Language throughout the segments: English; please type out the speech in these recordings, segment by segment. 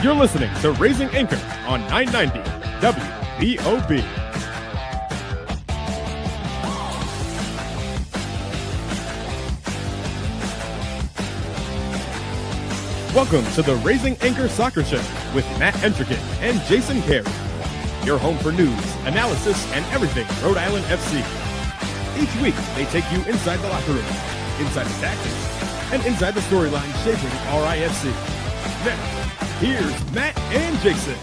You're listening to Raising Anchor on 990 WBOB. Welcome to the Raising Anchor Soccer Show with Matt Entrican and Jason Carey. Your home for news, analysis, and everything Rhode Island FC. Each week, they take you inside the locker room, inside the tactics, and inside the storyline shaping RIFC. Now, here's Matt and Jason.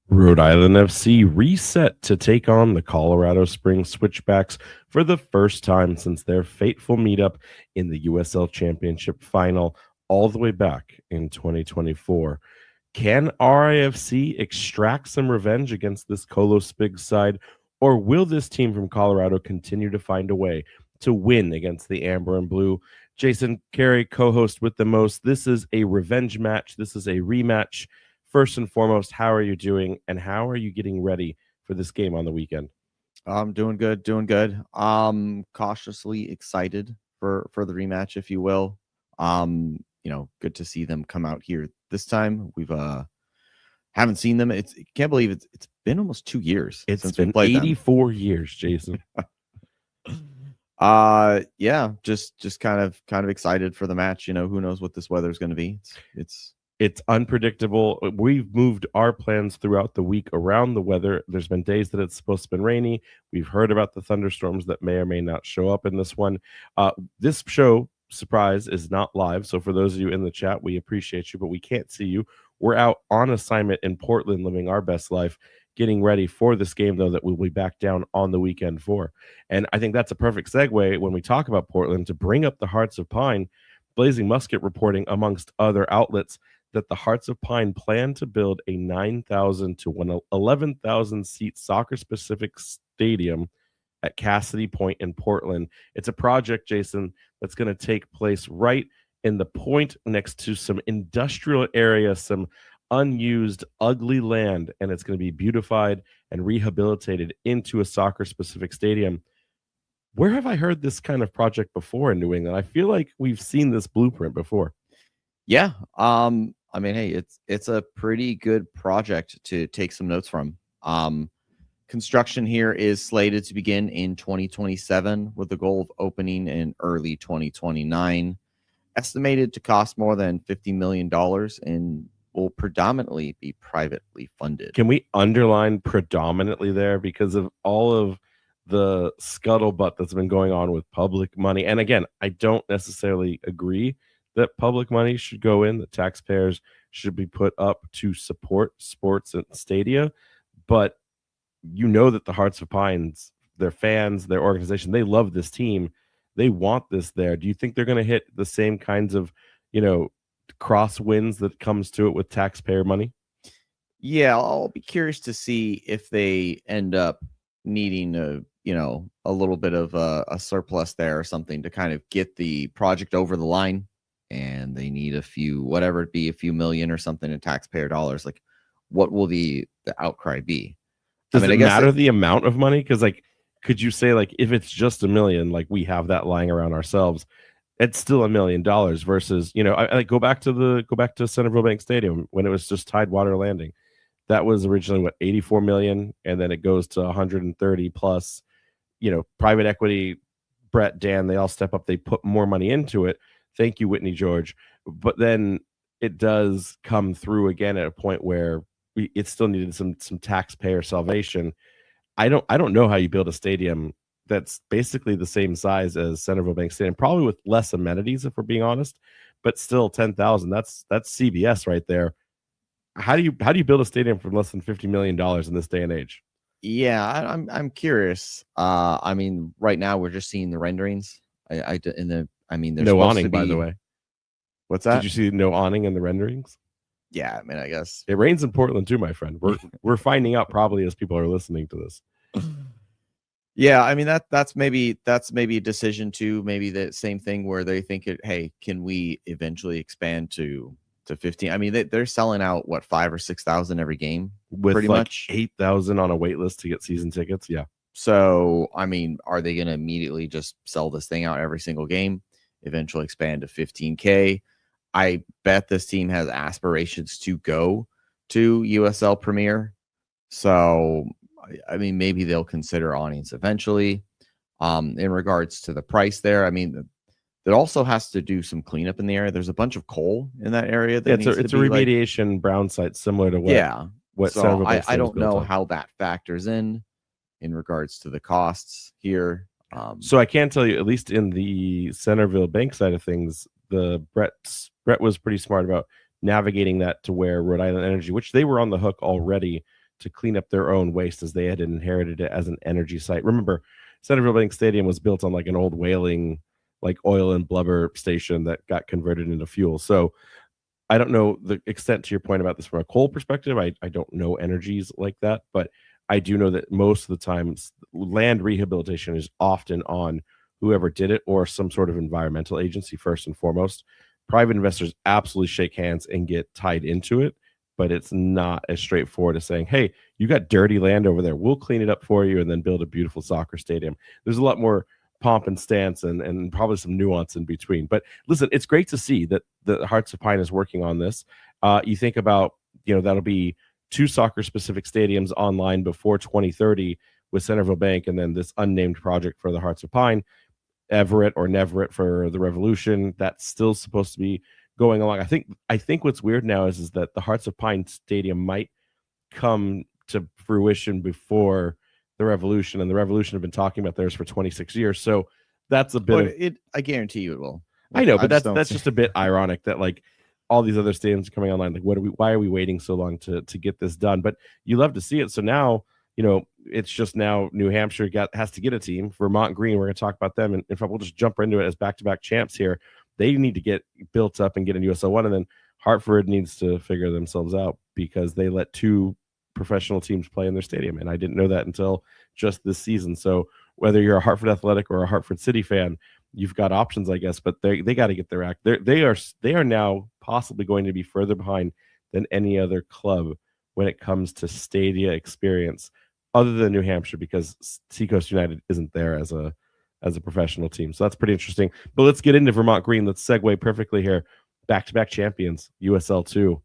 Rhode Island FC reset to take on the Colorado Springs Switchbacks for the first time since their fateful meetup in the USL Championship Final all the way back in 2024. Can RIFC extract some revenge against this Colo Spigs side, or will this team from Colorado continue to find a way to win against the Amber and Blue? Jason Carey, co-host with the most. This is a revenge match. This is a rematch. First and foremost, how are you doing, and how are you getting ready for this game on the weekend? I'm doing good. Cautiously excited for the rematch, if you will. Good to see them come out here this time. We've haven't seen them. Can't believe it's been almost 2 years. It's been 84 years, Jason. Just kind of excited for the match. Who knows what this weather is going to be. It's unpredictable. We've moved our plans throughout the week around the weather. There's been days that it's supposed to be rainy. We've heard about the thunderstorms that may or may not show up in this one. This show, surprise, is not live. So for those of you in the chat, we appreciate you, but we can't see you. We're out on assignment in Portland, living our best life, getting ready for this game, though, that we'll be back down on the weekend for. And I think that's a perfect segue when we talk about Portland to bring up the Hearts of Pine. Blazing Musket reporting, amongst other outlets, that the Hearts of Pine plan to build a 9,000 to 11,000 seat soccer-specific stadium at Cassidy Point in Portland. It's a project, Jason, that's going to take place right in the point next to some industrial area, some unused, ugly land, and it's going to be beautified and rehabilitated into a soccer-specific stadium. Where have I heard this kind of project before in New England? I feel like we've seen this blueprint before. Yeah. Hey, it's a pretty good project to take some notes from. Construction here is slated to begin in 2027 with the goal of opening in early 2029. Estimated to cost more than $50 million and will predominantly be privately funded. Can we underline predominantly there because of all of the scuttlebutt that's been going on with public money? And again, I don't necessarily agree that public money should go in, that taxpayers should be put up to support sports and stadia. But that the Hearts of Pines, their fans, their organization, they love this team. They want this there. Do you think they're going to hit the same kinds of, crosswinds that comes to it with taxpayer money? Yeah, I'll be curious to see if they end up needing a little bit of a surplus there or something to kind of get the project over the line. And they need a few million or something in taxpayer dollars. Like, what will the outcry be? Does it matter the amount of money? Because, could you say, if it's just $1 million, we have that lying around ourselves, it's still $1 million versus, I go back to Centerville Bank Stadium when it was just Tidewater Landing. That was originally, $84 million, and then it goes to 130 plus, private equity, Brett, Dan, they all step up. They put more money into it. Thank you, Whitney George. But then it does come through again at a point where it still needed some taxpayer salvation. I don't know how you build a stadium that's basically the same size as Centerville Bank Stadium, probably with less amenities, if we're being honest, but still 10,000. That's CBS right there. How do you build a stadium for less than $50 million in this day and age? Yeah, I'm curious. Right now we're just seeing the renderings. There's no awning, by the way. What's that? Did you see no awning in the renderings? Yeah, I guess it rains in Portland too, my friend. We're finding out probably as people are listening to this. Yeah, that's maybe a decision too. Maybe the same thing where they think can we eventually expand to 15? They're selling out 5,000 or 6,000 every game, with pretty much 8,000 on a wait list to get season tickets. Yeah. So are they going to immediately just sell this thing out every single game? Eventually expand to 15K? I bet this team has aspirations to go to USL Premier. So, I mean, maybe they'll consider awnings eventually. In regards to the price there, I mean, there also has to do some cleanup in the area. There's a bunch of coal in that area. That it's a remediation brown site similar to what so Centerville I don't know how that factors in regards to the costs here. So I can tell you, at least in the Centerville Bank side of things, Brett was pretty smart about navigating that to where Rhode Island Energy, which they were on the hook already to clean up their own waste as they had inherited it as an energy site. Remember, Centerville Bank Stadium was built on like an old whaling, like oil and blubber station that got converted into fuel. So I don't know the extent to your point about this from a coal perspective. I don't know energies like that, but I do know that most of the times land rehabilitation is often on whoever did it or some sort of environmental agency first and foremost. Private investors absolutely shake hands and get tied into it, but it's not as straightforward as saying, hey, you got dirty land over there. We'll clean it up for you and then build a beautiful soccer stadium. There's a lot more pomp and stance and probably some nuance in between. But listen, it's great to see that the Hearts of Pine is working on this. You think about, that'll be 2 soccer-specific stadiums online before 2030 with Centerville Bank, and then this unnamed project for the Hearts of Pine, Everett or Neverett for the Revolution. That's still supposed to be going along. I think what's weird now is that the Hearts of Pine Stadium might come to fruition before the Revolution, and the Revolution have been talking about theirs for 26 years. So that's a bit. I guarantee you it will. I know, but that's just a bit ironic that like all these other stadiums are coming online. Like, why are we waiting so long to get this done? But you love to see it. So now, it's just now New Hampshire has to get a team. Vermont Green, we're going to talk about them. And in fact, we'll just jump into it as back-to-back champs here. They need to get built up and get in USL 1. And then Hartford needs to figure themselves out because they let 2 professional teams play in their stadium. And I didn't know that until just this season. So whether you're a Hartford Athletic or a Hartford City fan, you've got options, I guess, but they got to get their act. They are now possibly going to be further behind than any other club when it comes to stadia experience, other than New Hampshire, because Seacoast United isn't there as a professional team. So that's pretty interesting. But let's get into Vermont Green. Let's segue perfectly here. Back-to-back champions, USL 2.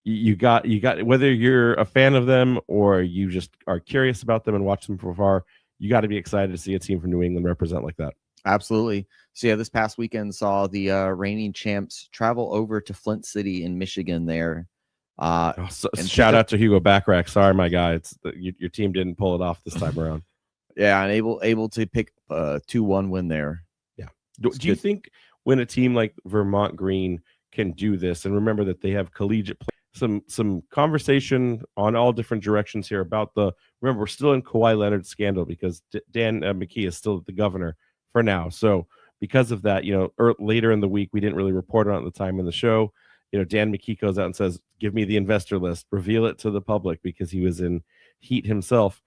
You got whether you're a fan of them or you just are curious about them and watch them from afar, you got to be excited to see a team from New England represent like that. Absolutely. So yeah, this past weekend saw the reigning champs travel over to Flint City in Michigan there. Shout out to Hugo Backrack. Sorry, my guy. Your team didn't pull it off this time around. Yeah, and able to pick a 2-1 win there. Yeah. Do you think when a team like Vermont Green can do this, and remember that they have collegiate play, some conversation on all different directions here about remember, we're still in Kawhi Leonard scandal because Dan McKee is still the governor for now. So because of that, later in the week, we didn't really report on it at the time in the show. Dan McKee goes out and says, give me the investor list, reveal it to the public because he was in heat himself.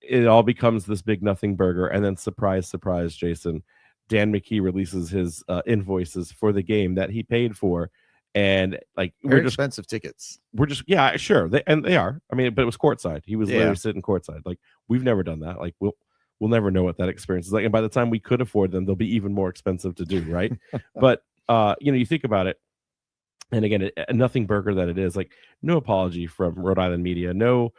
It all becomes this big nothing burger. And then surprise, surprise, Jason, Dan McKee releases his invoices for the game that he paid for. And like, we're just expensive tickets. We're just, yeah, sure. They are. I mean, but it was courtside. He was literally sitting courtside. Like, we've never done that. Like, we'll never know what that experience is like. And by the time we could afford them, they'll be even more expensive to do. Right. But, you think about it. And again, a nothing burger that it is, like, no apology from Rhode Island media, no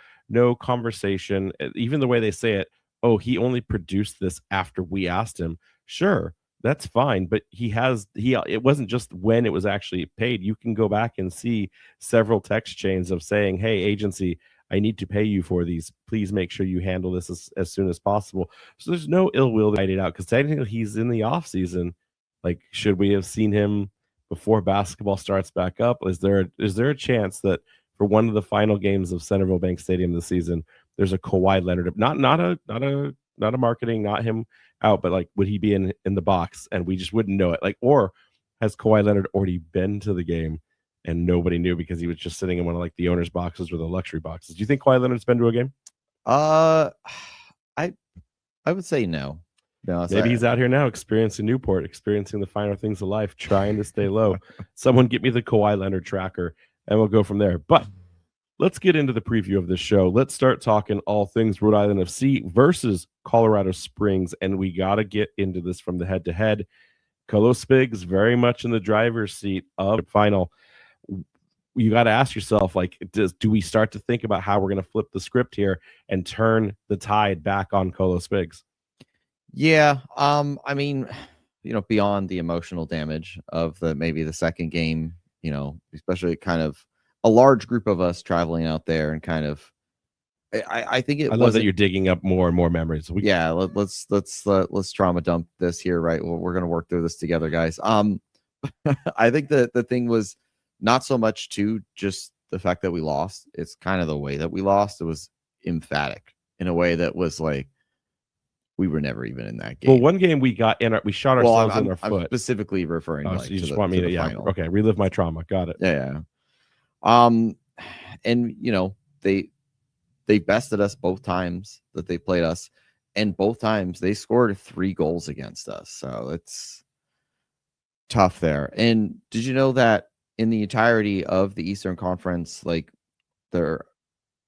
conversation, even the way they say it. Oh, he only produced this after we asked him. Sure, that's fine, but it wasn't just when it was actually paid. You can go back and see several text chains of saying, hey, agency, I need to pay you for these. Please make sure you handle this as soon as possible. So there's no ill will to write it out because technically he's in the off season. Like, should we have seen him before basketball starts back up? Is there a chance that for one of the final games of Centerville Bank Stadium this season, there's a Kawhi Leonard, not a marketing, not him out, but like, would he be in the box and we just wouldn't know it? Like, or has Kawhi Leonard already been to the game and nobody knew because he was just sitting in one of like the owner's boxes or the luxury boxes? Do you think Kawhi Leonard's been to a game? I would say no. No, maybe he's out here now experiencing Newport, experiencing the finer things of life, trying to stay low. Someone get me the Kawhi Leonard tracker and we'll go from there. But let's get into the preview of this show. Let's start talking all things Rhode Island FC versus Colorado Springs. And we got to get into this from the head-to-head. Colo Spigs very much in the driver's seat of the final. You got to ask yourself, like, do we start to think about how we're going to flip the script here and turn the tide back on Colo Spigs? Yeah. I mean, beyond the emotional damage of maybe the second game, especially kind of a large group of us traveling out there and kind of, I think I love that you're digging up more and more memories. Let's trauma dump this here, right? We're going to work through this together, guys. I think that the thing was not so much to just the fact that we lost. It's kind of the way that we lost. It was emphatic in a way that was like, we were never even in that game. Well, one game we got in, we shot ourselves in our foot. I'm specifically referring. So you just want me to, final. Okay, relive my trauma. Got it. Yeah. And they bested us both times that they played us, and both times they scored 3 goals against us. So it's tough there. And did you know that in the entirety of the Eastern Conference, like there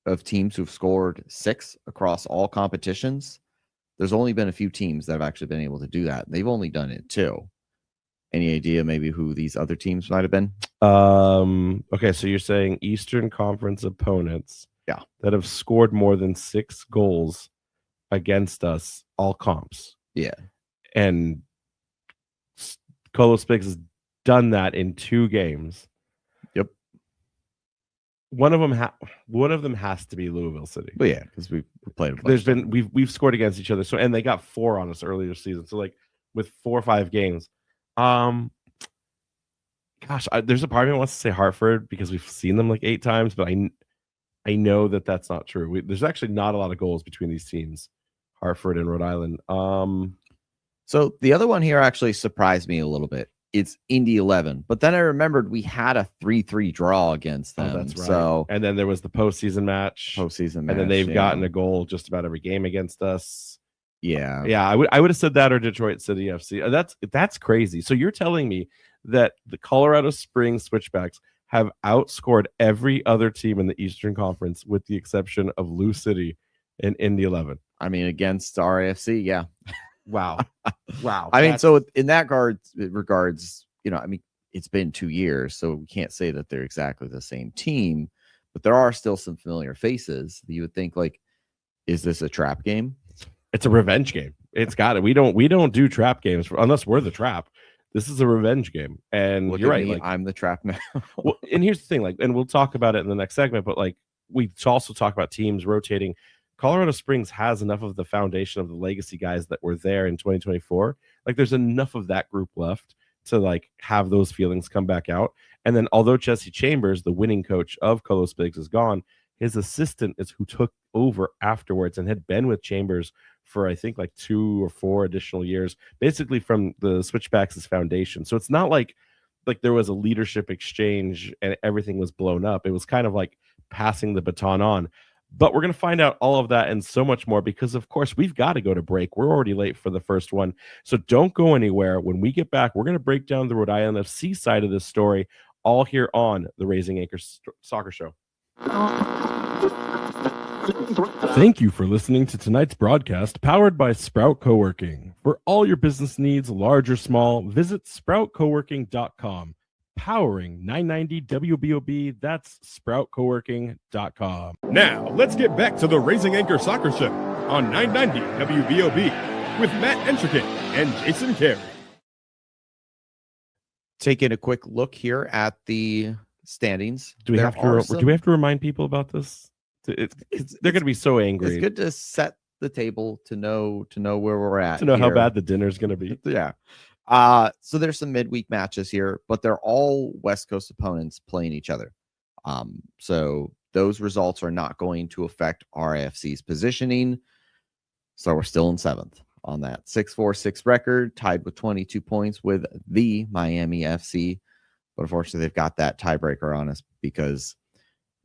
of teams who've scored 6 across all competitions, there's only been a few teams that have actually been able to do that. They've only done it 2. Any idea maybe who these other teams might have been? Okay, so you're saying Eastern Conference opponents that have scored more than 6 goals against us, all comps. Yeah. And Colo Spigs has done that in 2 games. Yep. One of them has to be Louisville City. But yeah, because we played a bunch. We've scored against each other. So, and they got 4 on us earlier this season. So like with 4 or 5 games. Gosh, there's a part of me that wants to say Hartford because we've seen them like 8 times, but I know that that's not true. There's actually not a lot of goals between these teams, Hartford and Rhode Island. So the other one here actually surprised me a little bit. It's Indy 11, but then I remembered we had a 3-3 draw against them. Oh, that's right. So, and then there was the postseason match, and then they've gotten a goal just about every game against us. Yeah. I would have said that or Detroit City FC. That's crazy. So you're telling me that the Colorado Springs Switchbacks have outscored every other team in the Eastern Conference with the exception of Lou City and Indy 11. I mean, against RIFC, yeah. Wow. I mean, so in that regards, I mean, it's been 2 years, so we can't say that they're exactly the same team, but there are still some familiar faces that you would think, like, is this a trap game? It's a revenge game. It's got it. We don't do trap games unless we're the trap. This is a revenge game, and you're right. Like, I'm the trap now. Well, and here's the thing, like, and we'll talk about it in the next segment, but like we also talk about teams rotating. Colorado Springs has enough of the foundation of the legacy guys that were there in 2024. Like, there's enough of that group left to like have those feelings come back out. And then, although Jesse Chambers, the winning coach of Colo Spigs, is gone, his assistant is who took over afterwards and had been with Chambers for I think like 2 or 4 additional years, basically from the Switchbacks' foundation. So it's not like there was a leadership exchange and everything was blown up. It was kind of like passing the baton on. But we're going to find out all of that and so much more because, of course, we've got to go to break. We're already late for the first one. So don't go anywhere. When we get back, we're going to break down the Rhode Island FC side of this story, all here on the Raising Anchor Soccer Show. Thank you for listening to tonight's broadcast powered by Sprout Coworking. For all your business needs, large or small, visit sproutcoworking.com. Powering 990 WBOB, that's sproutcoworking.com. Now, let's get back to the Raising Anchor Soccer Show on 990 WBOB with Matt Entrican and Jason Carey. Taking a quick look here at the standings. Do we have to remind people about this? They're going to be so angry. It's good to set the table to know where we're at, to know how bad the dinner's going to be. Yeah. So there's some midweek matches here, but they're all West Coast opponents playing each other. So those results are not going to affect RIFC's positioning. So we're still in 7th on that 6-4-6 record, tied with 22 points with the Miami FC. But unfortunately, they've got that tiebreaker on us because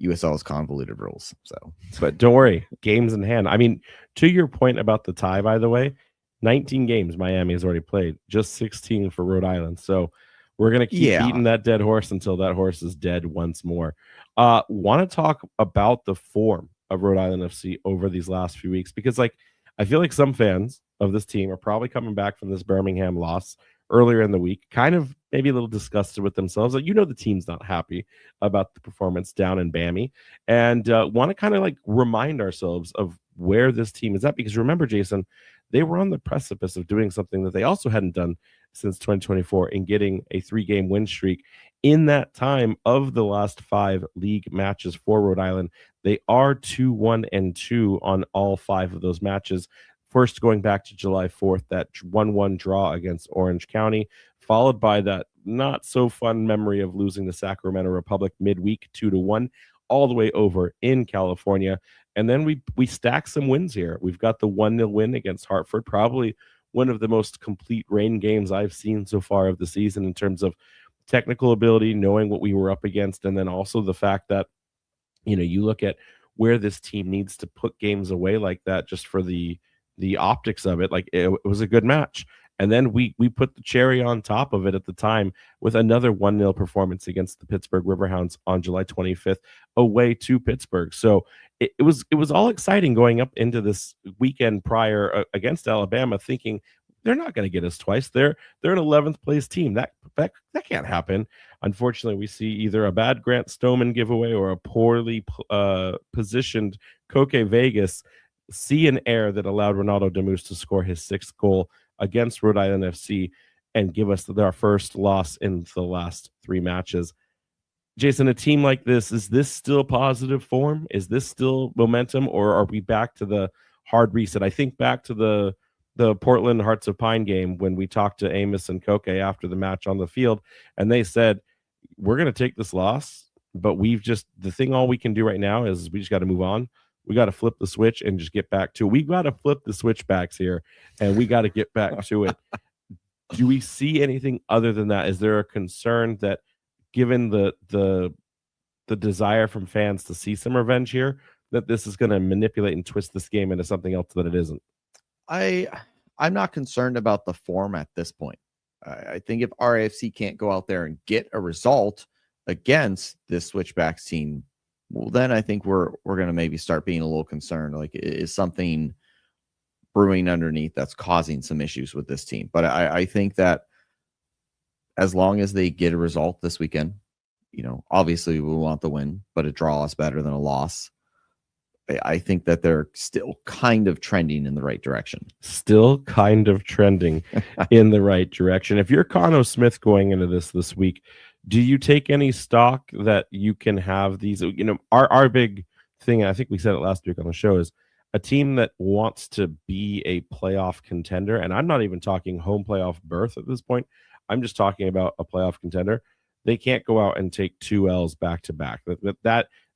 USL's convoluted rules. So, but don't worry, games in hand. I mean, to your point about the tie, by the way, 19 games Miami has already played, just 16 for Rhode Island. So we're going to keep beating that dead horse until that horse is dead once more. Want to talk about the form of Rhode Island FC over these last few weeks? Because like, I feel like some fans of this team are probably coming back from this Birmingham loss earlier in the week, kind of maybe a little disgusted with themselves. Like, the team's not happy about the performance down in Bammy, and want to kind of like remind ourselves of where this team is at. Because remember, Jason, they were on the precipice of doing something that they also hadn't done since 2024 in getting a 3-game win streak. In that time of the last 5 league matches for Rhode Island, they are 2-1-2 on all 5 of those matches. First, going back to July 4th, that 1-1 draw against Orange County, followed by that not so fun memory of losing to Sacramento Republic midweek 2-1, all the way over in California. And then we stack some wins here. We've got the 1-0 win against Hartford, probably one of the most complete rain games I've seen so far of the season in terms of technical ability, knowing what we were up against, and then also the fact that, you look at where this team needs to put games away like that just for the optics of it. Like, it was a good match. And then we put the cherry on top of it at the time with another 1-0 performance against the Pittsburgh Riverhounds on July 25th away to Pittsburgh. So it was all exciting going up into this weekend prior against Alabama, thinking they're not going to get us twice. They're an 11th place team. That can't happen. Unfortunately, we see either a bad Grant Stoneman giveaway or a poorly positioned Koke Vegas see an error that allowed Ronaldo Demus to score his 6th goal against Rhode Island FC and give us our first loss in the last 3 matches. Jason, a team like this, is this still positive form? Is this still momentum, or are we back to the hard reset? I think back to the Portland Hearts of Pine game when we talked to Amos and Koke after the match on the field, and they said, we're going to take this loss, but all we can do right now is we just got to move on. We got to flip the switch and just get back to it. We got to flip the switchbacks here, and we got to get back to it. Do we see anything other than that? Is there a concern that, given the desire from fans to see some revenge here, that this is going to manipulate and twist this game into something else that it isn't? I'm not concerned about the form at this point. I think if RIFC can't go out there and get a result against this Switchbacks team, well, then I think we're going to maybe start being a little concerned. Like, is something brewing underneath that's causing some issues with this team? But I think that as long as they get a result this weekend, obviously we want the win, but a draw is better than a loss. I think that they're still kind of trending in the right direction. Still kind of trending in the right direction. If you're Colo Smith going into this week, do you take any stock that you can have these? Our big thing, I think we said it last week on the show, is a team that wants to be a playoff contender. And I'm not even talking home playoff berth at this point. I'm just talking about a playoff contender. They can't go out and take 2 L's back to back.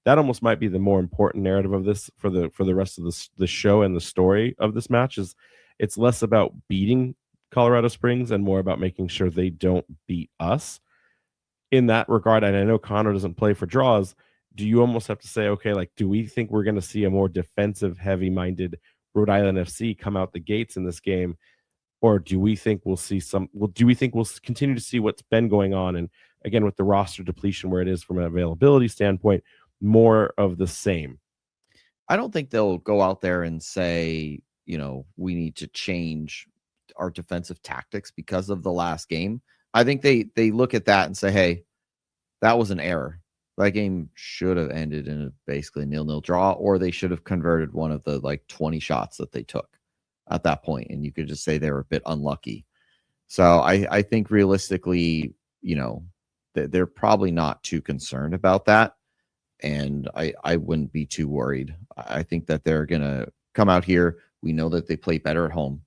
That almost might be the more important narrative of this for the rest of the show and the story of this match. Is it's less about beating Colorado Springs and more about making sure they don't beat us. In that regard, and I know Connor doesn't play for draws, do you almost have to say, okay, like, do we think we're going to see a more defensive, heavy-minded Rhode Island FC come out the gates in this game, or do we think we'll see do we think we'll continue to see what's been going on, and again with the roster depletion where it is from an availability standpoint, more of the same? I don't think they'll go out there and say, we need to change our defensive tactics because of the last game. I think they look at that and say, hey, that was an error. That game should have ended in a basically 0-0 draw, or they should have converted one of the 20 shots that they took at that point, and you could just say they were a bit unlucky. So I think realistically, they're probably not too concerned about that, and I wouldn't be too worried. I think that they're going to come out here. We know that they play better at home.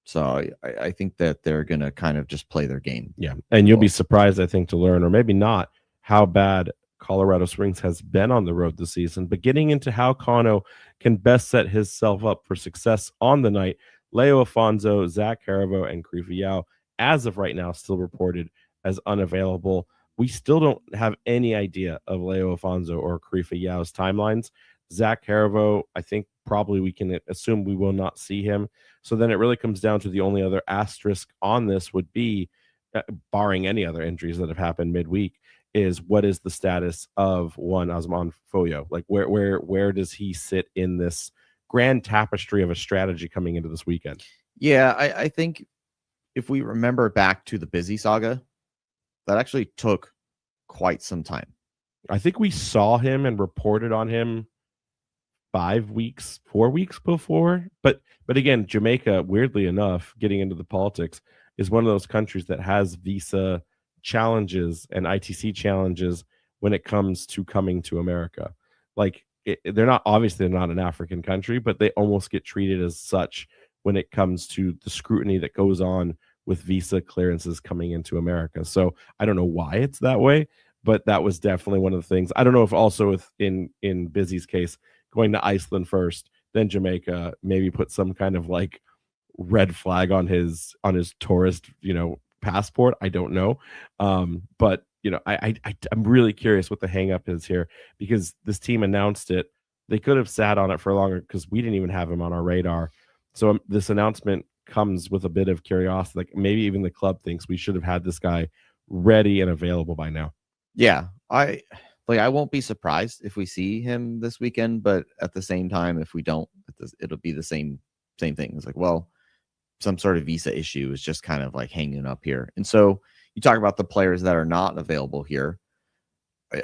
So I think that they're going to kind of just play their game. Yeah. And you'll be surprised, I think, to learn, or maybe not, how bad Colorado Springs has been on the road this season. But getting into how Cano can best set himself up for success on the night, Leo Afonso, Zach Caravo, and Krifa Yao, as of right now, still reported as unavailable. We still don't have any idea of Leo Afonso or Krifa Yao's timelines. Zach Caravo, I think probably we can assume we will not see him. So then it really comes down to the only other asterisk on this would be, barring any other injuries that have happened midweek, is what is the status of one Osman Foyo? Like where does he sit in this grand tapestry of a strategy coming into this weekend? Yeah, I think if we remember back to the Busy saga, that actually took quite some time. I think we saw him and reported on him 4 weeks before. But again, Jamaica, weirdly enough, getting into the politics, is one of those countries that has visa challenges and ITC challenges when it comes to coming to America. Like they're not an African country, but they almost get treated as such when it comes to the scrutiny that goes on with visa clearances coming into America. So I don't know why it's that way, but that was definitely one of the things. I don't know if also in Busy's case, going to Iceland first, then Jamaica, maybe put some kind of like red flag on his tourist, passport. I don't know. But I'm really curious what the hang up is here, because this team announced it. They could have sat on it for longer because we didn't even have him on our radar. So this announcement comes with a bit of curiosity. Like maybe even the club thinks we should have had this guy ready and available by now. Yeah, I won't be surprised if we see him this weekend, but at the same time, if we don't, it'll be the same thing. It's like, well, some sort of visa issue is just kind of like hanging up here. And so you talk about the players that are not available here.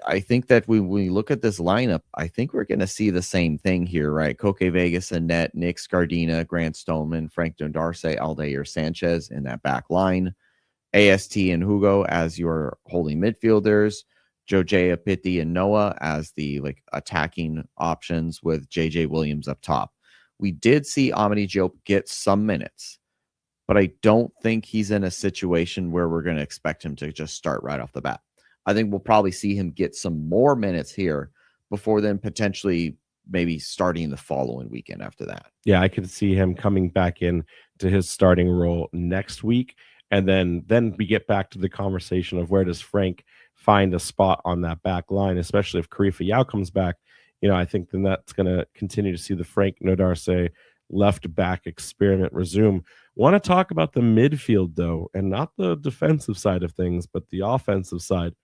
I think that when we look at this lineup, I think we're going to see the same thing here, right? Koke Vegas and net, Nick Scardina, Grant Stoneman, Frank Dondarce, Aldair Sanchez in that back line, AST and Hugo as your holding midfielders, Jojea, Pitti, and Noah as the attacking options with JJ Williams up top. We did see Amity Diop get some minutes, but I don't think he's in a situation where we're going to expect him to just start right off the bat. I think we'll probably see him get some more minutes here before then potentially maybe starting the following weekend after that. Yeah, I could see him coming back in to his starting role next week. And then we get back to the conversation of where does Frank find a spot on that back line, especially if Karifa Yao comes back. I think then that's going to continue to see the Frank Nodarce left back experiment resume. Want to talk about the midfield, though, and not the defensive side of things, but the offensive side.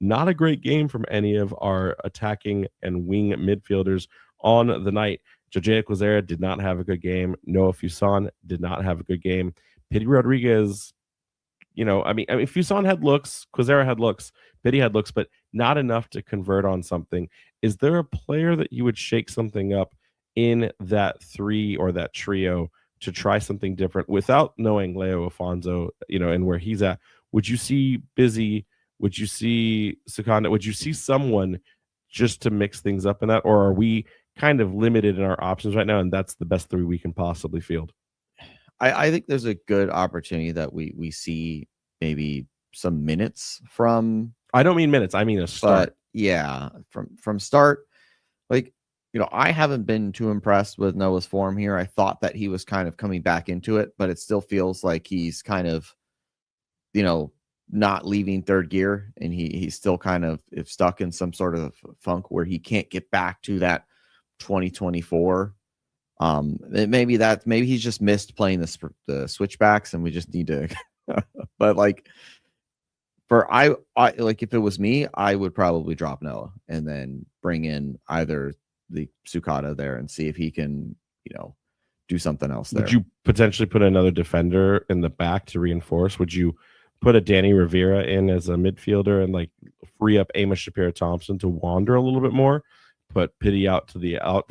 Not a great game from any of our attacking and wing midfielders on the night. Jojea Quazera did not have a good game. Noah Fuson did not have a good game. Pitti Rodriguez, Fuson had looks, Quazera had looks, Pitti had looks, but not enough to convert on something. Is there a player that you would shake something up in that three or that trio to try something different without knowing Leo Afonso, and where he's at? Would you see Busy? Would you see Sakanda? Would you see someone just to mix things up in that? Or are we kind of limited in our options right now, and that's the best three we can possibly field? I think there's a good opportunity that we see maybe some minutes from. I don't mean minutes. I mean a start. But yeah, from start. I haven't been too impressed with Noah's form here. I thought that he was kind of coming back into it, but it still feels like he's kind of, not leaving third gear, and he's still kind of stuck in some sort of funk where he can't get back to that 2024. Maybe he's just missed playing the switchbacks, and we just need to. But if it was me, I would probably drop Noah and then bring in either the Sukata there and see if he can, do something else there. Would you potentially put another defender in the back to reinforce? Would you put a Danny Rivera in as a midfielder and free up Amos Shapiro-Thompson to wander a little bit more, put Pitti out to the out?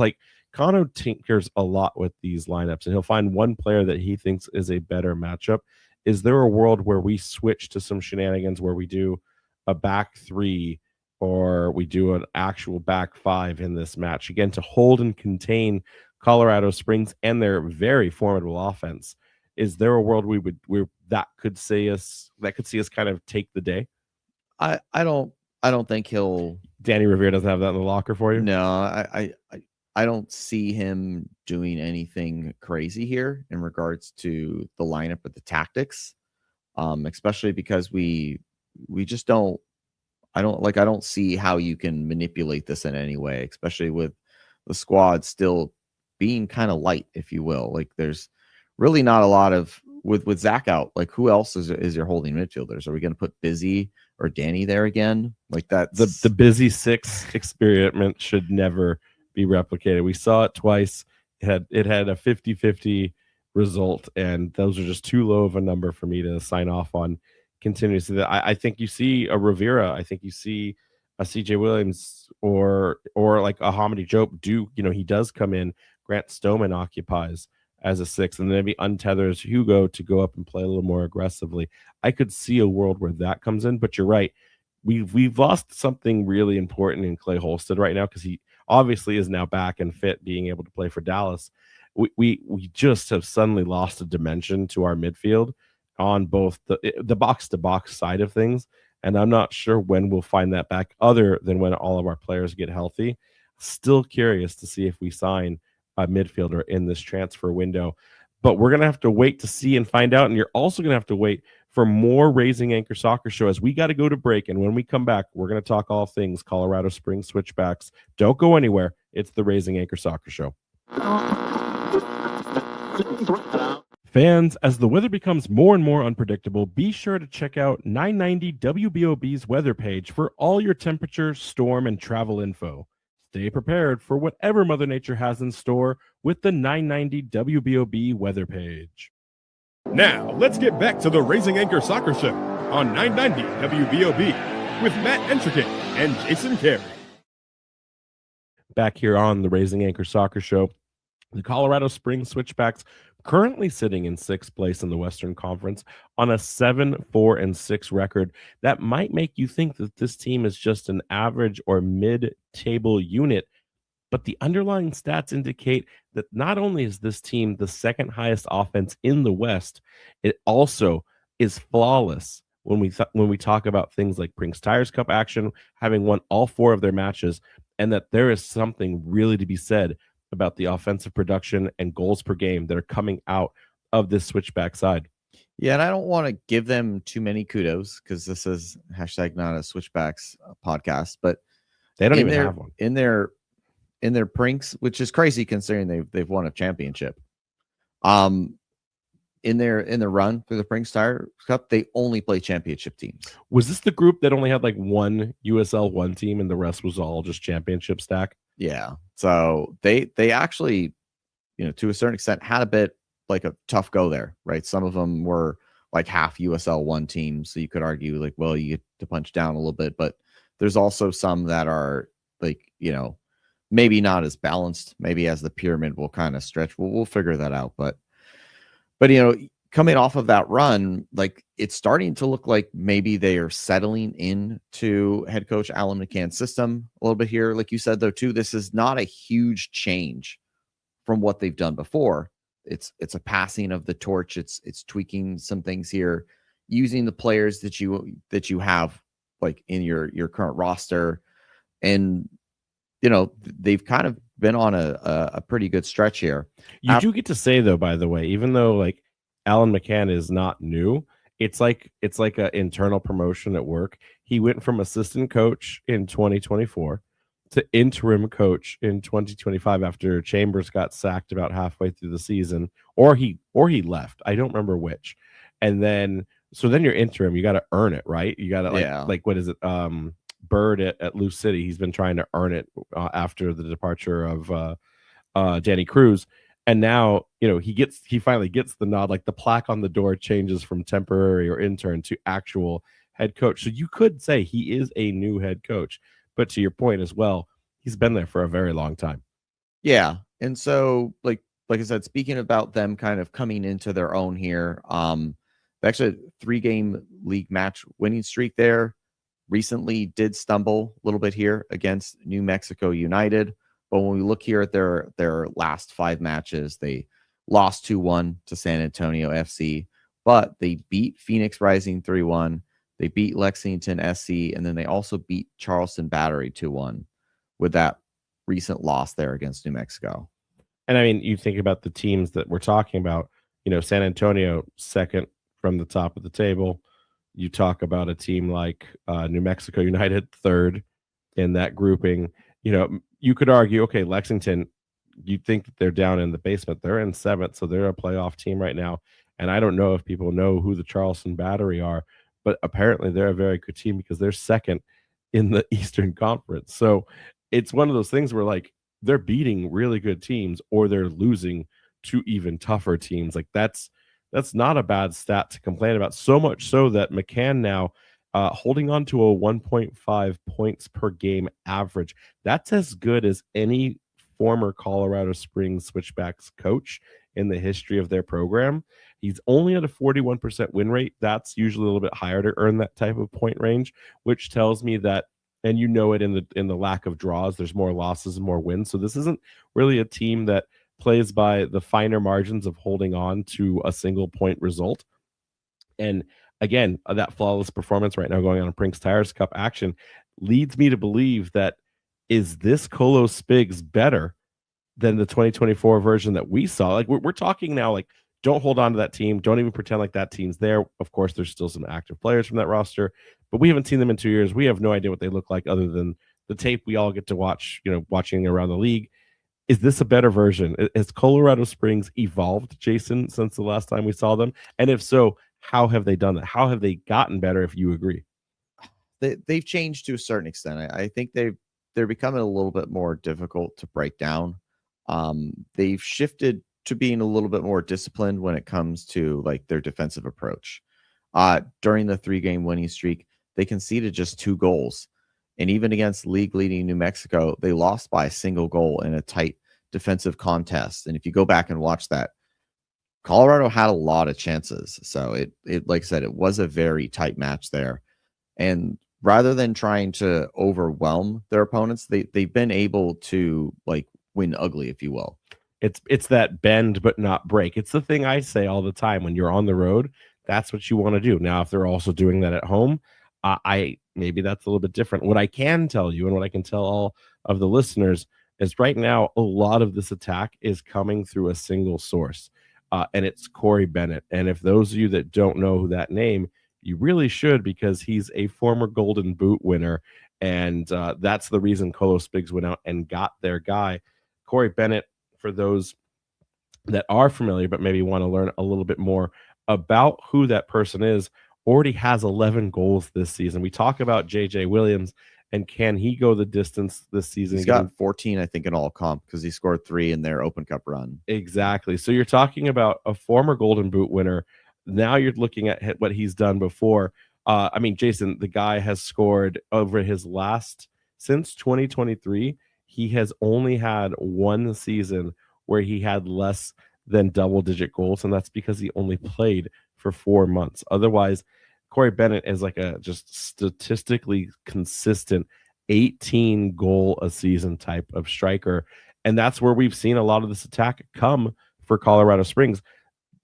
Kano tinkers a lot with these lineups, and he'll find one player that he thinks is a better matchup. Is there a world where we switch to some shenanigans where we do a back three or we do an actual back five in this match, again, to hold and contain Colorado Springs and their very formidable offense? Is there a world that could see us kind of take the day? I don't think he'll. Danny Rivera doesn't have that in the locker for you? No, I don't see him doing anything crazy here in regards to the lineup of the tactics, especially because we just don't. I don't see how you can manipulate this in any way, especially with the squad still being kind of light, if you will. There's really not a lot of with Zach out. Who else is your holding midfielders? Are we going to put Busy or Danny there again? That's the Busy six experiment should never be replicated. We saw it twice. It had a 50-50 result, and those are just too low of a number for me to sign off on continuously. That I think you see a Rivera, I think you see a CJ Williams or like a Hamidi Diop do, he does come in. Grant Stoneman occupies as a 6, and then maybe untethers Hugo to go up and play a little more aggressively. I could see a world where that comes in, but you're right. We've lost something really important in Clay Holstead right now, because he obviously is now back and fit, being able to play for Dallas. We just have suddenly lost a dimension to our midfield on both the box to box side of things, and I'm not sure when we'll find that back, other than when all of our players get healthy. Still curious to see if we sign a midfielder in this transfer window, but we're gonna have to wait to see and find out. And you're also gonna have to wait for more Raising Anchor Soccer Show, as we got to go to break. And when we come back, we're going to talk all things Colorado Springs Switchbacks. Don't go anywhere. It's the Raising Anchor Soccer Show. Fans, as the weather becomes more and more unpredictable, be sure to check out 990 WBOB's weather page for all your temperature, storm, and travel info. Stay prepared for whatever Mother Nature has in store with the 990 WBOB weather page. Now, let's get back to the Raising Anchor Soccer Show on 990 WBOB with Matt Entrican and Jason Carey. Back here on the Raising Anchor Soccer Show, the Colorado Springs Switchbacks currently sitting in 6th place in the Western Conference on a 7-4-6 record. That might make you think that this team is just an average or mid-table unit, but the underlying stats indicate that not only is this team the second highest offense in the West, it also is flawless when we talk about things like Brinks Tires Cup action, having won all 4 of their matches, and that there is something really to be said about the offensive production and goals per game that are coming out of this Switchback side. Yeah, and I don't want to give them too many kudos, because this is hashtag not a Switchbacks podcast, but they don't even have one in their Prinks, which is crazy considering they've won a championship. In their run through the Prinks Tire Cup, they only play championship teams. Was this the group that only had like one USL 1 team and the rest was all just championship stack? Yeah. So they actually, to a certain extent, had a bit like a tough go there, right? Some of them were like half USL 1 teams, so you could argue like, well, you get to punch down a little bit, but there's also some that are like, maybe not as balanced, maybe as the pyramid will kind of stretch. We'll figure that out. But coming off of that run, like, it's starting to look like maybe they are settling into head coach Alan McCann's system a little bit here. Like you said, though, too, this is not a huge change from what they've done before. It's a passing of the torch. It's tweaking some things here, using the players that you have like in your current roster. And they've kind of been on a pretty good stretch here. You do get to say, though, by the way, even though like Alan McCann is not new, it's like an internal promotion at work. He went from assistant coach in 2024 to interim coach in 2025 after Chambers got sacked about halfway through the season, or he left. I don't remember which. And then you're interim. You got to earn it, right? You got to like what is it? Bird at Lou City. He's been trying to earn it after the departure of Danny Cruz, and now he finally gets the nod. Like the plaque on the door changes from temporary or intern to actual head coach. So you could say he is a new head coach, but to your point as well, he's been there for a very long time. Yeah, and so like I said, speaking about them kind of coming into their own here, actually a 3-game league match winning streak there. Recently did stumble a little bit here against New Mexico United, but when we look here at their last 5 matches, they lost 2-1 to San Antonio FC, but they beat Phoenix Rising 3-1, they beat Lexington SC, and then they also beat Charleston Battery 2-1 with that recent loss there against New Mexico. And I mean, you think about the teams that we're talking about, San Antonio second from the top of the table. You talk about a team like New Mexico United, third in that grouping. You could argue, okay, Lexington, you think that they're down in the basement. They're in 7th, so they're a playoff team right now. And I don't know if people know who the Charleston Battery are, but apparently they're a very good team because they're second in the Eastern Conference. So it's one of those things where like they're beating really good teams or they're losing to even tougher teams. Like that's not a bad stat to complain about. So much so that McCann now holding on to a 1.5 points per game average. That's as good as any former Colorado Springs Switchbacks coach in the history of their program. He's only at a 41% win rate. That's usually a little bit higher to earn that type of point range, which tells me that, and you know it in the lack of draws, there's more losses and more wins. So this isn't really a team that plays by the finer margins of holding on to a single point result. And again, that flawless performance right now going on in Brinks Tires Cup action leads me to believe that, is this Colo Spigs better than the 2024 version that we saw? Like we're talking now, like, don't hold on to that team. Don't even pretend like that team's there. Of course, there's still some active players from that roster, but we haven't seen them in 2 years. We have no idea what they look like other than the tape we all get to watch, watching around the league. Is this a better version? Has Colorado Springs evolved, Jason, since the last time we saw them? And if so, how have they done that? How have they gotten better, if you agree? They've changed to a certain extent. I think they're becoming a little bit more difficult to break down. They've shifted to being a little bit more disciplined when it comes to like their defensive approach. During the 3-game winning streak, they conceded just 2 goals. And even against league-leading New Mexico, they lost by a single goal in a tight defensive contest. And if you go back and watch that, Colorado had a lot of chances. So it like I said, it was a very tight match there. And rather than trying to overwhelm their opponents, they've been able to like win ugly, if you will. It's that bend but not break. It's the thing I say all the time. When you're on the road, that's what you want to do. Now, if they're also doing that at home, maybe that's a little bit different. What I can tell you and what I can tell all of the listeners is right now, a lot of this attack is coming through a single source, and it's Corey Bennett. And if those of you that don't know who that name, you really should, because he's a former Golden Boot winner, and that's the reason Colo Spigs went out and got their guy. Corey Bennett, for those that are familiar but maybe want to learn a little bit more about who that person is, already has 11 goals this season. We talk about JJ Williams, and can he go the distance this season? He's got 14, I think, in all comp, because he scored 3 in their Open Cup run. Exactly. So you're talking about a former Golden Boot winner. Now you're looking at what he's done before. I mean, Jason, the guy has scored over his since 2023. He has only had 1 season where he had less than double-digit goals, and that's because he only played for 4 months. Otherwise, Corey Bennett is like a just statistically consistent 18 goal a season type of striker, and that's where we've seen a lot of this attack come for Colorado Springs.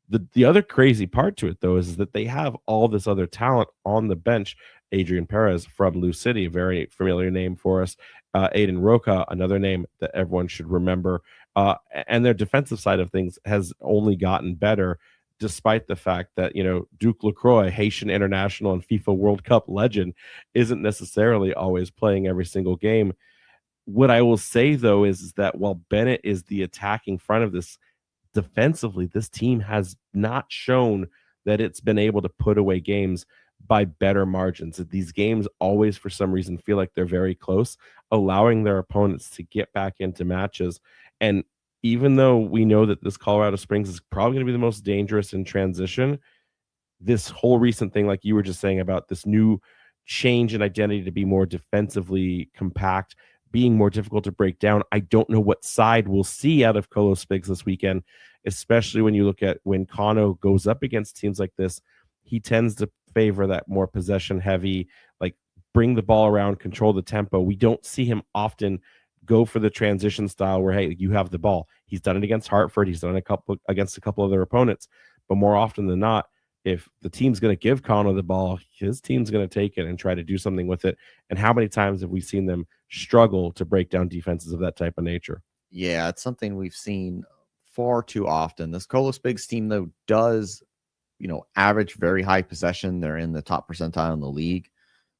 The other crazy part to it, though, is that they have all this other talent on the bench. Adrian Perez from Lou City, a very familiar name for us. Aiden Roca, another name that everyone should remember. And their defensive side of things has only gotten better, despite the fact that, Duke LaCroix, Haitian international and FIFA World Cup legend, isn't necessarily always playing every single game. What I will say, though, is that while Bennett is the attacking front of this, defensively, this team has not shown that it's been able to put away games by better margins. These games always, for some reason, feel like they're very close, allowing their opponents to get back into matches. And even though we know that this Colorado Springs is probably going to be the most dangerous in transition, this whole recent thing, like you were just saying about this new change in identity to be more defensively compact, being more difficult to break down. I don't know what side we'll see out of Colo Spigs this weekend, especially when you look at when Kano goes up against teams like this. He tends to favor that more possession heavy, like bring the ball around, control the tempo. We don't see him often go for the transition style where, hey, you have the ball. He's done it against Hartford. He's done it against a couple other opponents. But more often than not, if the team's going to give Kano the ball, his team's going to take it and try to do something with it. And how many times have we seen them struggle to break down defenses of that type of nature? Yeah, it's something we've seen far too often. This Colo Spigs team, though, does, average very high possession. They're in the top percentile in the league.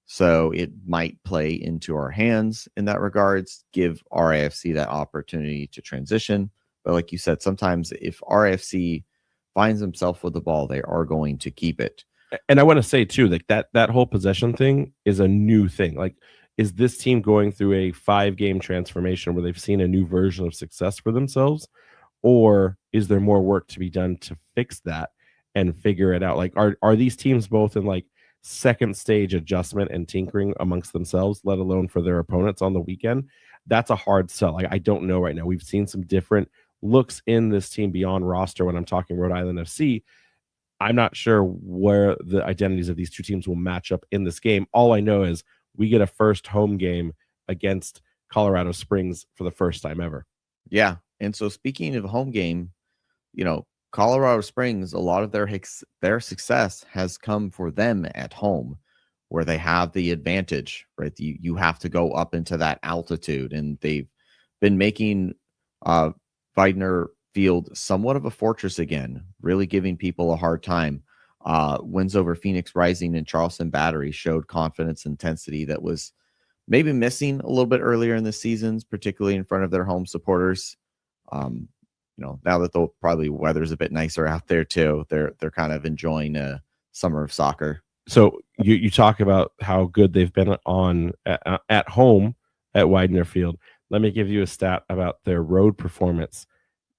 So it might play into our hands in that regards, give RIFC that opportunity to transition. But like you said, sometimes if RIFC finds himself with the ball, they are going to keep it. And I want to say too, like that whole possession thing is a new thing. Like, is this team going through a 5-game transformation where they've seen a new version of success for themselves? or is there more work to be done to fix that and figure it out? Like, are these teams both in like second stage adjustment and tinkering amongst themselves, let alone for their opponents on the weekend? That's a hard sell. Like, I don't know right now. We've seen some different looks in this team beyond roster when I'm talking Rhode Island FC. I'm not sure where the identities of these two teams will match up in this game. All I know is we get a first home game against Colorado Springs for the first time ever. Yeah. And so speaking of home game, Colorado Springs, a lot of their success has come for them at home, where they have the advantage, right? You have to go up into that altitude, and they've been making Widener Field somewhat of a fortress again, really giving people a hard time. Wins over Phoenix Rising and Charleston Battery showed confidence, intensity that was maybe missing a little bit earlier in the seasons, particularly in front of their home supporters. Now that the probably weather's a bit nicer out there too, they're kind of enjoying a summer of soccer. So you talk about how good they've been on at home at Widener Field. Let me give you a stat about their road performance.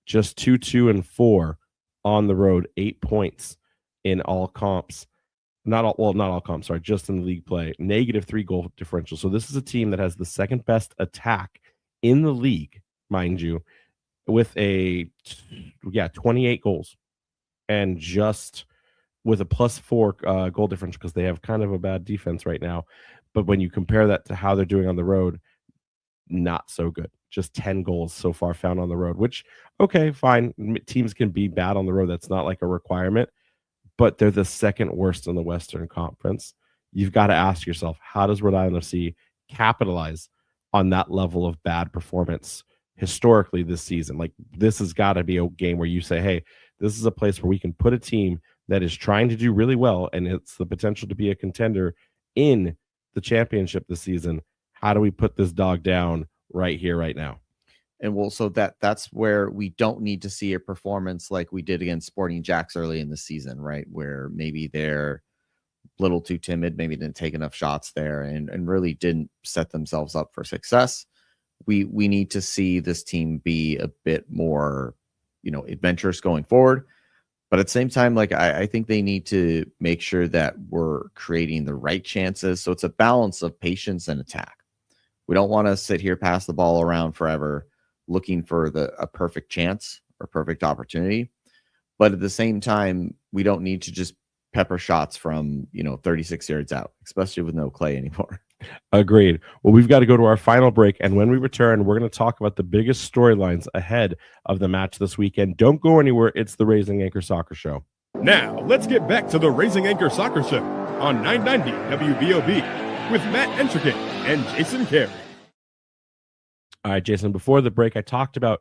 Just 2-2-4 on the road, 8 points in all comps. Not all comps, sorry, just in the league play. -3 goal differential. So this is a team that has the second best attack in the league, mind you, with 28 goals, and just with a +4 goal differential, because they have kind of a bad defense right now. But when you compare that to how they're doing on the road, not so good. Just 10 goals so far found on the road, which, okay, fine. Teams can be bad on the road. That's not like a requirement, but they're the second worst in the Western Conference. You've got to ask yourself, how does Rhode Island FC capitalize on that level of bad performance historically this season? Like, this has got to be a game where you say, hey, this is a place where we can put a team that is trying to do really well, and it's the potential to be a contender in the championship this season. How do we put this dog down right here, right now? And well, so that's where we don't need to see a performance like we did against Sporting Jacks early in the season, right? Where maybe they're a little too timid, maybe didn't take enough shots there, and really didn't set themselves up for success. We need to see this team be a bit more, adventurous going forward. But at the same time, like, I think they need to make sure that we're creating the right chances. So it's a balance of patience and attack. We don't want to sit here, pass the ball around forever, looking for a perfect chance or perfect opportunity. But at the same time, we don't need to just pepper shots from, 36 yards out, especially with no Clay anymore. Agreed. Well, we've got to go to our final break, and when we return, we're going to talk about the biggest storylines ahead of the match this weekend. Don't go anywhere. It's the Raising Anchor Soccer Show. Now, let's get back to the Raising Anchor Soccer Show on 990 WBOB with Matt Entrican and Jason Carey. All right, Jason, before the break, I talked about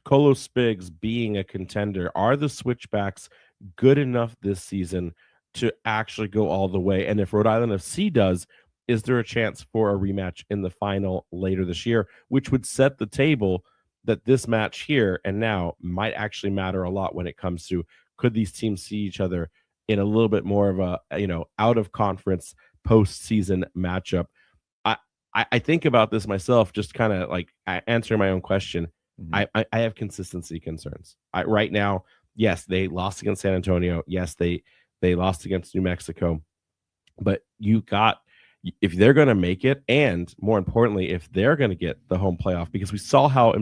Colo Spigs being a contender. Are the Switchbacks good enough this season to actually go all the way? And if Rhode Island FC does, is there a chance for a rematch in the final later this year, which would set the table that this match here and now might actually matter a lot when it comes to, could these teams see each other in a little bit more of a, out of conference postseason matchup? I think about this myself, just kind of like answering my own question. Mm-hmm. I have consistency concerns. Right now, yes, they lost against San Antonio. Yes, they lost against New Mexico. But if they're going to make it, and more importantly, if they're going to get the home playoff, because we saw how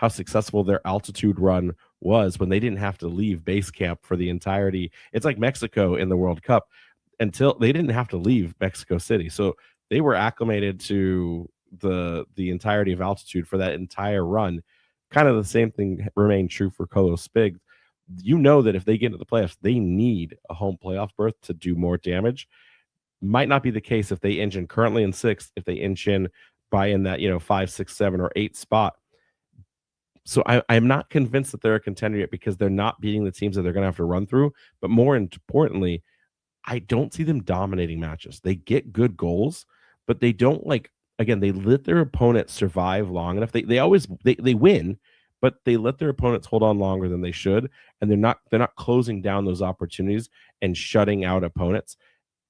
successful their altitude run was when they didn't have to leave base camp for the entirety. It's like Mexico in the World Cup, until they didn't have to leave Mexico City. So they were acclimated to the entirety of altitude for that entire run. Kind of the same thing remained true for Colo Spigs. That if they get into the playoffs, they need a home playoff berth to do more damage. Might not be the case if they inch in currently in 6th, if they inch in by in that 5, 6, 7, or 8 spot. So I'm not convinced that they're a contender yet, because they're not beating the teams that they're going to have to run through. But more importantly, I don't see them dominating matches. They get good goals, but they don't they let their opponents survive long enough. They win, but they let their opponents hold on longer than they should, and they're not closing down those opportunities and shutting out opponents.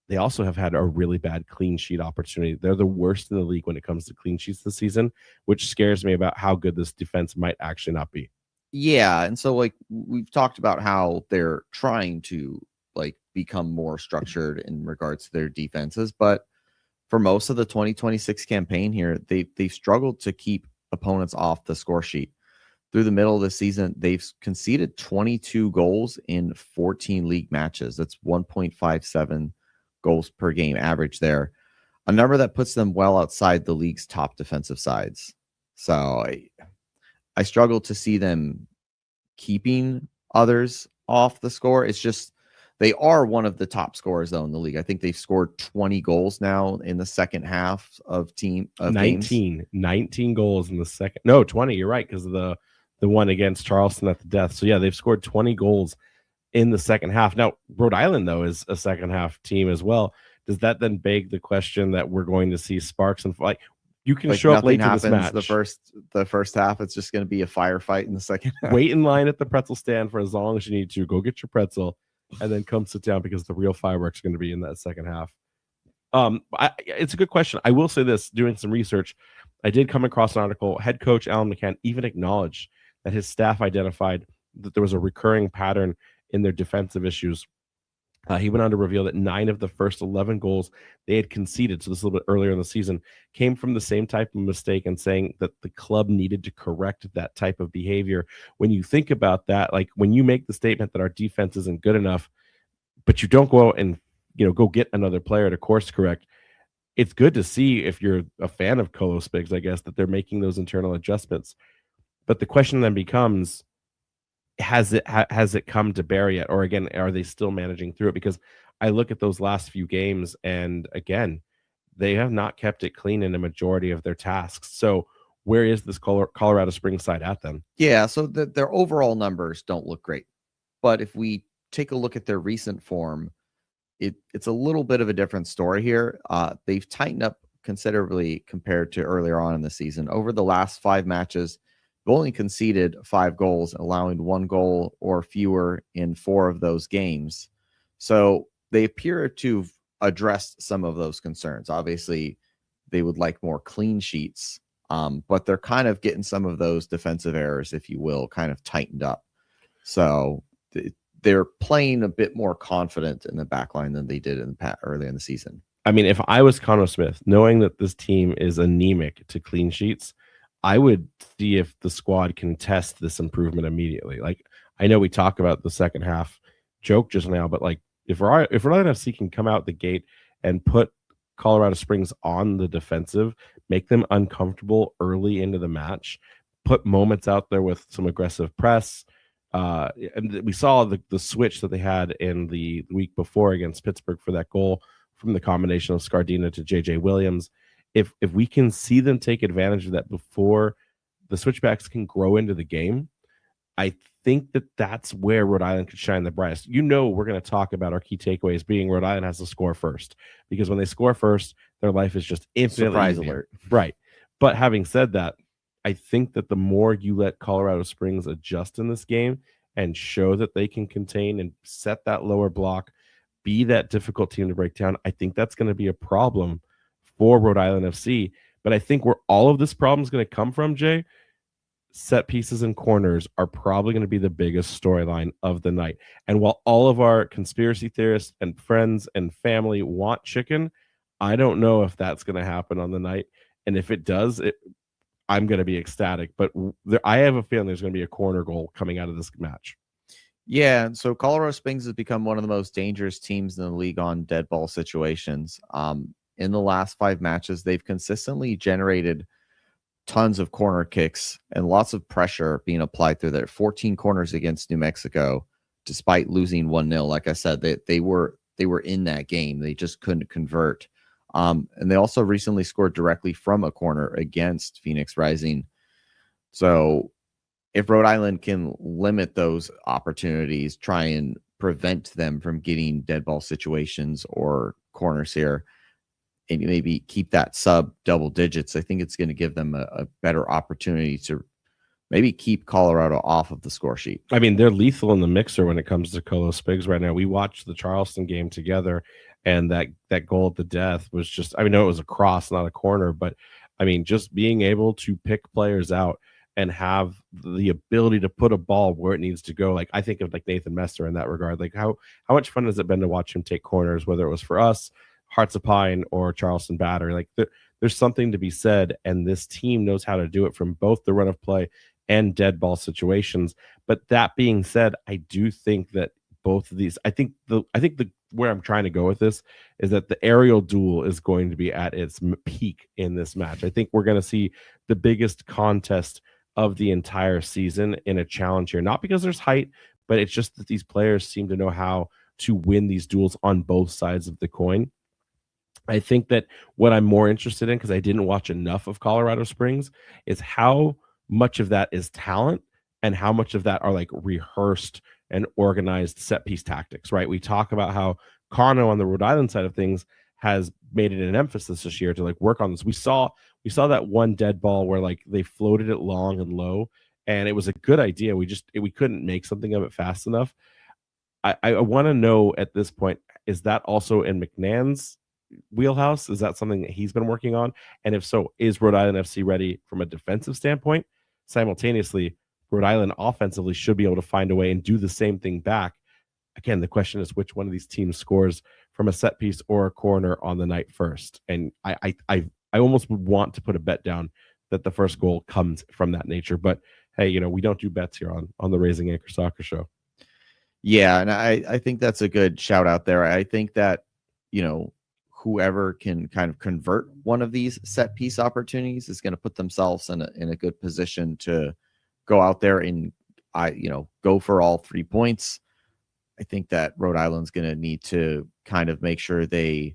They also have had a really bad clean sheet opportunity. They're the worst in the league when it comes to clean sheets this season, which scares me about how good this defense might actually not be. Yeah, and so like we've talked about how they're trying to like become more structured in regards to their defenses, but for most of the 2026 campaign here, they've struggled to keep opponents off the score sheet. Through the middle of the season, they've conceded 22 goals in 14 league matches. That's 1.57 goals per game average there, a number that puts them well outside the league's top defensive sides. So I struggle to see them keeping others off the score. It's just they are one of the top scorers though in the league. I think they've scored 20 goals now in the second half of 19 goals in the second. No, 20. You're right, because of the one against Charleston at the death. So yeah, they've scored 20 goals in the second half. Now, Rhode Island though is a second half team as well. Does that then beg the question that we're going to see sparks and like you can show up late to this match? The first half, it's just going to be a firefight in the second half. Wait in line at the pretzel stand for as long as you need to. Go get your pretzel and then come sit down because the real fireworks are going to be in that second half. It's a good question. I will say this, doing some research, I did come across an article. Head coach Alan McCann even acknowledged that his staff identified that there was a recurring pattern in their defensive issues. He went on to reveal that 9 of the first 11 goals they had conceded, so this is a little bit earlier in the season, came from the same type of mistake, and saying that the club needed to correct that type of behavior. When you think about that, like when you make the statement that our defense isn't good enough, but you don't go out and go get another player to course correct, it's good to see, if you're a fan of Colo Spigs, I guess, that they're making those internal adjustments. But the question then becomes, has it come to bear yet? Or again, are they still managing through it? Because I look at those last few games, and again, they have not kept it clean in a majority of their tasks. So where is this Colorado Springs side at then? Yeah, so their overall numbers don't look great. But if we take a look at their recent form, it's a little bit of a different story here. They've tightened up considerably compared to earlier on in the season. Over the last 5 matches, they've only conceded 5 goals, allowing 1 goal or fewer in 4 of those games. So they appear to have addressed some of those concerns. Obviously, they would like more clean sheets, but they're kind of getting some of those defensive errors, if you will, kind of tightened up. So they're playing a bit more confident in the back line than they did early in the season. I mean, if I was Connor Smith, knowing that this team is anemic to clean sheets, I would see if the squad can test this improvement immediately. Like, I know we talk about the second half joke just now, but like if Rhode Island FC can come out the gate and put Colorado Springs on the defensive, make them uncomfortable early into the match, put moments out there with some aggressive press. And we saw the switch that they had in the week before against Pittsburgh for that goal from the combination of Scardina to JJ Williams. If we can see them take advantage of that before the Switchbacks can grow into the game, I think that's where Rhode Island could shine the brightest. We're going to talk about our key takeaways being Rhode Island has to score first, because when they score first, their life is just infinitely surprise easier. alert. Right. But having said that, I think that the more you let Colorado Springs adjust in this game and show that they can contain and set that lower block, be that difficult team to break down, I think that's going to be a problem for Rhode Island FC. But I think where all of this problem is going to come from, Jay, set pieces and corners are probably going to be the biggest storyline of the night. And while all of our conspiracy theorists and friends and family want chicken, I don't know if that's going to happen on the night. And if it does, I'm going to be ecstatic. But I have a feeling there's going to be a corner goal coming out of this match. Yeah, so Colorado Springs has become one of the most dangerous teams in the league on dead ball situations. In the last 5 matches, they've consistently generated tons of corner kicks and lots of pressure being applied through there. 14 corners against New Mexico, despite losing 1-0. Like I said, they were in that game. They just couldn't convert. And they also recently scored directly from a corner against Phoenix Rising. So if Rhode Island can limit those opportunities, try and prevent them from getting dead ball situations or corners here, and maybe keep that sub double digits, I think it's going to give them a better opportunity to maybe keep Colorado off of the score sheet. I mean, they're lethal in the mixer when it comes to Colo Spigs right now. We watched the Charleston game together, and that goal at the death was just, I mean, no, it was a cross, not a corner, but I mean, just being able to pick players out and have the ability to put a ball where it needs to go. Like I think of like Nathan Messer in that regard. Like how much fun has it been to watch him take corners, whether it was for us, Hearts of Pine, or Charleston Batter? Like there's something to be said, and this team knows how to do it from both the run of play and dead ball situations. But that being said, I do think that both of these, I think the where I'm trying to go with this is that the aerial duel is going to be at its peak in this match. I think we're going to see the biggest contest of the entire season in a challenge here, not because there's height, but it's just that these players seem to know how to win these duels on both sides of the coin. I think that what I'm more interested in, because I didn't watch enough of Colorado Springs, is how much of that is talent and how much of that are like rehearsed and organized set piece tactics, right? We talk about how Carno on the Rhode Island side of things has made it an emphasis this year to like work on this. We saw that one dead ball where like they floated it long and low, and it was a good idea. We couldn't make something of it fast enough. I want to know at this point, is that also in McNann's wheelhouse? Is that something that he's been working on? And if so, is Rhode Island FC ready from a defensive standpoint? Simultaneously, Rhode Island offensively should be able to find a way and do the same thing back. Again, the question is which one of these teams scores from a set piece or a corner on the night first. And I almost would want to put a bet down that the first goal comes from that nature. But hey, we don't do bets here on the Raising Anchor Soccer Show. Yeah, and I think that's a good shout out there. I think that, whoever can kind of convert one of these set piece opportunities is going to put themselves in a good position to go out there and go for all 3 points. I think that Rhode Island's going to need to kind of make sure they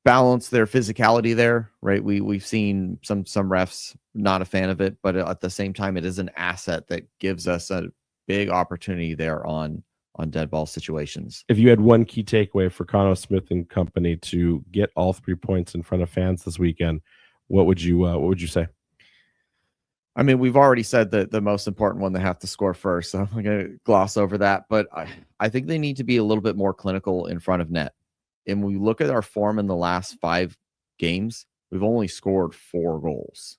balance their physicality there, right? We've seen some refs not a fan of it, but at the same time, it is an asset that gives us a big opportunity there on dead ball situations. If you had one key takeaway for Colo Smith and company to get all 3 points in front of fans this weekend, what would you say? I mean, we've already said that the most important one, they have to score first, so I'm going to gloss over that. But I think they need to be a little bit more clinical in front of net. And when we look at our form in the last 5 games, we've only scored 4 goals.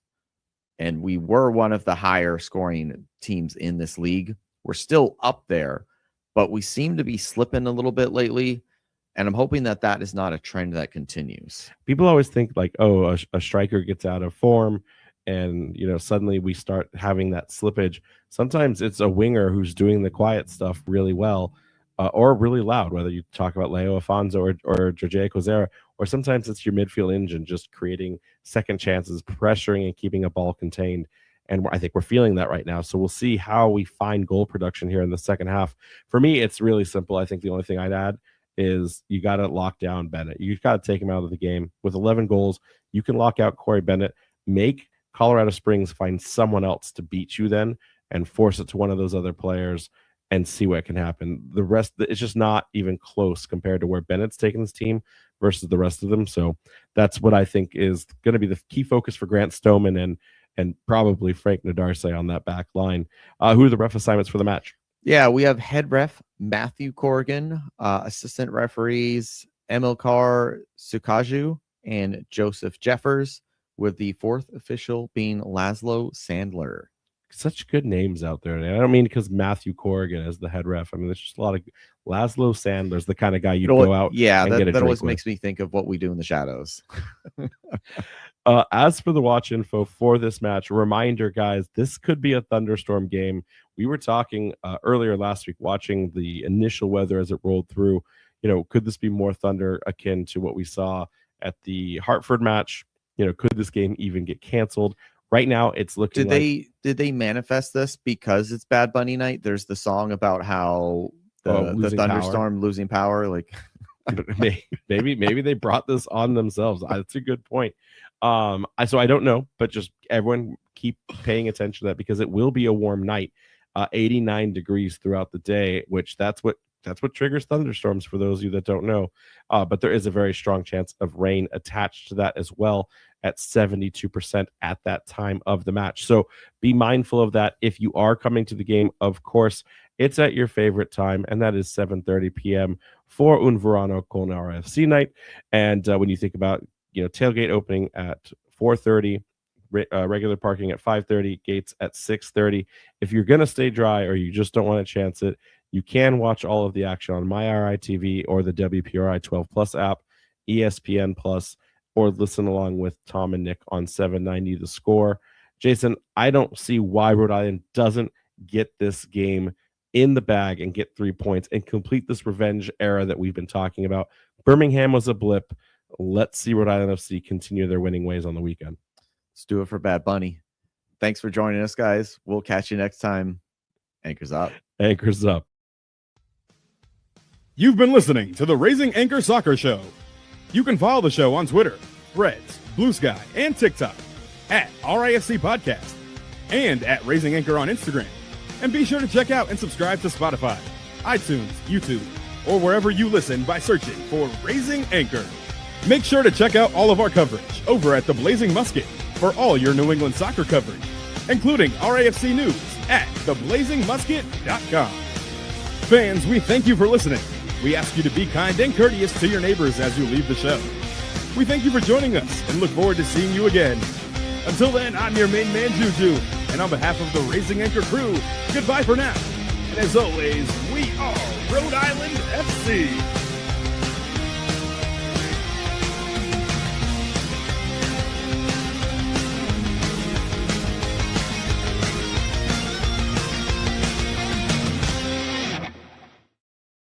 And we were one of the higher scoring teams in this league. We're still up there, but we seem to be slipping a little bit lately. And I'm hoping that is not a trend that continues. People always think like, oh, a striker gets out of form and, suddenly we start having that slippage. Sometimes it's a winger who's doing the quiet stuff really well or really loud, whether you talk about Leo Afonso or Jorge Kozera, or sometimes it's your midfield engine just creating second chances, pressuring and keeping a ball contained. And I think we're feeling that right now. So we'll see how we find goal production here in the second half. For me, it's really simple. I think the only thing I'd add is you got to lock down Bennett. You've got to take him out of the game. With 11 goals, you can lock out Corey Bennett, make Colorado Springs find someone else to beat you then and force it to one of those other players and see what can happen. The rest, it's just not even close compared to where Bennett's taken this team versus the rest of them. So that's what I think is going to be the key focus for Grant Stoneman and probably Frank Nadarce on that back line. Who are the ref assignments for the match? Yeah, we have head ref Matthew Corrigan, assistant referees Emilcar Sukaju and Joseph Jeffers, with the 4th official being Laszlo Sandler. Such good names out there. And I don't mean because Matthew Corrigan is the head ref. I mean, there's just a lot of Laszlo Sandler's the kind of guy you go out. Yeah, and get a that always with. makes me think of What We Do in the Shadows. As for the watch info for this match, reminder, guys, this could be a thunderstorm game. We were talking earlier last week, watching the initial weather as it rolled through. Could this be more thunder akin to what we saw at the Hartford match? Could this game even get canceled? Right now, it's looking Did they manifest this because it's Bad Bunny night? There's the song about how the thunderstorm losing power. Like maybe they brought this on themselves. That's a good point. So I don't know, but just everyone keep paying attention to that because it will be a warm night, 89 degrees throughout the day, which that's what triggers thunderstorms for those of you that don't know. But there is a very strong chance of rain attached to that as well at 72% at that time of the match. So be mindful of that. If you are coming to the game, of course, it's at your favorite time, and that is 7:30 p.m. for Un Verano con RIFC night. And when you think about, tailgate opening at 4:30, regular parking at 5:30, gates at 6:30. If you're going to stay dry or you just don't want to chance it, you can watch all of the action on MyRITV or the WPRI 12 Plus app, ESPN Plus, or listen along with Tom and Nick on 790 The Score. Jason, I don't see why Rhode Island doesn't get this game in the bag and get 3 points and complete this revenge era that we've been talking about. Birmingham was a blip. Let's see Rhode Island FC continue their winning ways on the weekend. Let's do it for Bad Bunny. Thanks for joining us, guys. We'll catch you next time. Anchors up. Anchors up. You've been listening to the Raising Anchor Soccer Show. You can follow the show on Twitter, Threads, Blue Sky, and TikTok at RIFC Podcast and at Raising Anchor on Instagram. And be sure to check out and subscribe to Spotify, iTunes, YouTube, or wherever you listen by searching for Raising Anchor. Make sure to check out all of our coverage over at the Blazing Musket for all your New England soccer coverage, including RAFC news at theblazingmusket.com. Fans, we thank you for listening. We ask you to be kind and courteous to your neighbors as you leave the show. We thank you for joining us and look forward to seeing you again. Until then, I'm your main man, Juju, and on behalf of the Raising Anchor crew, goodbye for now. And as always, we are Rhode Island FC.